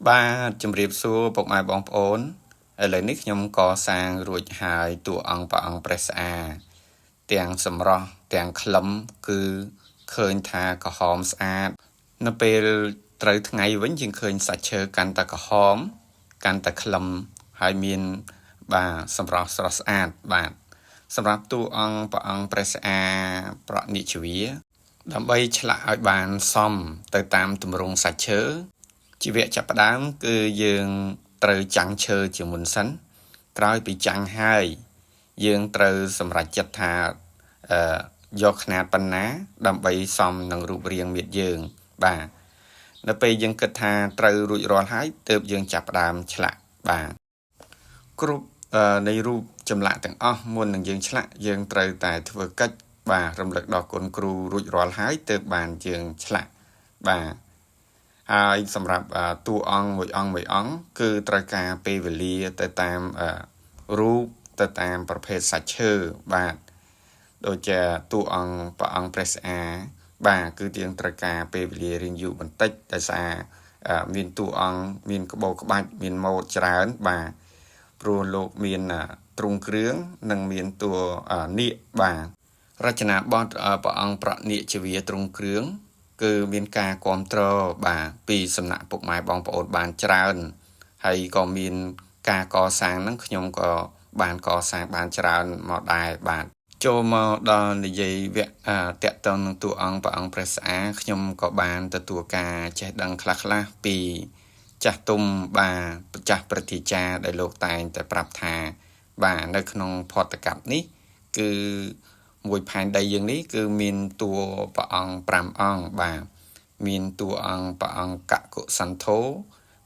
បាទជំរាបសួរពុកម៉ែបងប្អូនឥឡូវនេះខ្ញុំកសាងរួចហើយតួអង្គព្រះអង្គព្រះស្អាទាំងសម្រស់ទាំងក្លឹមគឺឃើញថាក្រហមស្អាតនៅពេលត្រូវថ្ងៃវិញយើងឃើញសាច់ឈើកាន់តែក្រហមកាន់តែក្លឹមហើយមានបាទសម្រស់ស្រស់ស្អាតបាទសម្រាប់តួអង្គព្រះអង្គព្រះស្អាប្រនិជវាដើម្បីឆ្លាក់ឲ្យបានសមទៅតាមទម្រង់សាច់ឈើជីវៈចាប់ផ្ដើមគឺយើងត្រូវចាំងឈើជាមុនសិនក្រោយពីចាំងហើយយើងត្រូវសម្រេចចិត្តថាយកຂະຫນាតប៉ុណ្ណាដើម្បីសមនឹងរូបរាងមាឌយើងបាទនៅពេលយើងគិតថាត្រូវរួចរាល់ហើយទើបយើងចាប់ផ្ដើមឆ្លាក់បាទគ្រប់នៃរូបចម្លាក់ទាំងអស់មុននឹងយើងឆ្លាក់យើងត្រូវតែធ្វើកិច្ចបាទរំលឹកដល់គុណគ្រូរួចរាល់ហើយទើបបានយើងឆ្លាក់បាទហើយសម្រាប់តួអង្គមួយអង្គគឺត្រូវការពេលវេលាទៅតាមរូបទៅតាមប្រភេទសាច់ឈើបាទដូចជាតួអង្គព្រះអង្គព្រះស្អាបាទគឺយើងត្រូវការពេលវេលារៀងយូរបន្តិចដោយសារមានតួអង្គមានក្បូរក្បាច់មានម៉ូដច្រើនបាទព្រោះលោកមានទ្រង់គ្រឿងនិងមានតួនាគបាទរចនាបថព្រះអង្គប្រនិជវាទ្រង់គ្រឿងគឺមានការគ្រប់គ្រងបាទពីសំណាក់ពុកម៉ែបងប្អូនបានច្រើនហើយក៏មានការកសាងហ្នឹងខ្ញុំក៏បានកសាងបានច្រើនមកដែរបាទចូលមកដល់និយាយវគ្គតាក់ទងនឹងតួអង្គព្រះអង្គព្រះស្អាខ្ញុំក៏បានទទួលការចេះដឹងខ្លះពីចាស់ទុំបាទម្ចាស់ព្រឹទ្ធាចារ្យដែលលោកតែងតែប្រាប់ថាបាទនៅក្នុងផតកັບនេះគឺមួយផែនដីយើងនេះគឺមានតួព្រះអង្គ5អង្គបាទមានតួអង្គព្រះអង្គកុសន្ធោ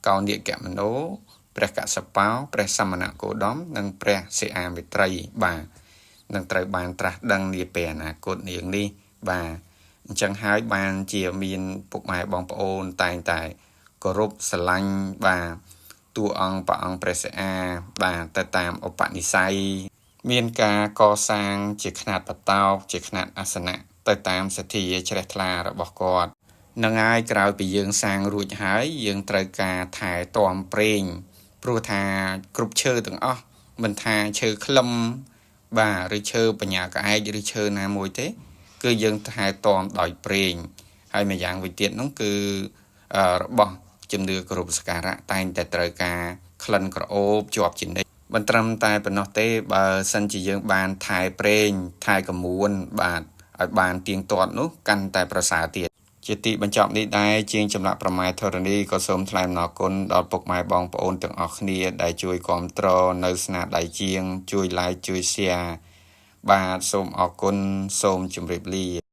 កោនិកមនោព្រះកសបោព្រះសមណគោតមនិងព្រះសិអាមិត្រីបាទនឹងត្រូវបានត្រាស់ដឹងនាពេលអនាគតនាងនេះបាទអញ្ចឹងហើយបានជាមានពុកម៉ែបងប្អូនតែងតែគោរពស្រឡាញ់បាទតួអង្គព្រះអង្គព្រះសិអាបាទទៅតាមឧបនិស្ស័យមានការកសាងជាຂະຫນាតបតោកជាຂະຫນាតអាសនៈទៅតាមសទ្ធាជ្រះថ្លារបស់គាត់នឹងហើយក្រោយពីយើងសាងរួចហើយយើងត្រូវការថែទាំប្រេងព្រោះថាគ្រប់ឈើទាំងអស់មិនថាឈើក្លឹមបាទឬឈើបញ្ញាក្អែកឬឈើណាមួយទេគឺយើងថែទាំដោយប្រេងហើយម្យ៉ាងវិញទៀតនោះគឺរបស់ជំនឿគោរពសក្ការៈតែងតែត្រូវការក្លិនក្រអូបជាប់ជានិច្ចមិនត្រឹមតែប៉ុណ្ណោះទេបើសិនជាយើងបានថែប្រេងថែកមួនបាទឲ្យបានទៀងទាត់នោះកាន់តែប្រសើរទៀតជាទីបញ្ចប់នេះដែរជាងចម្លាក់ប្រម៉ែធរណីក៏សូមថ្លែងអំណរគុណដល់ពុកម៉ែបងប្អូនទាំងអស់គ្នាដែលជួយគាំទ្រនៅស្នាដៃជាងជួយ like ជួយ share បាទសូមអរគុណសូមជម្រាបលា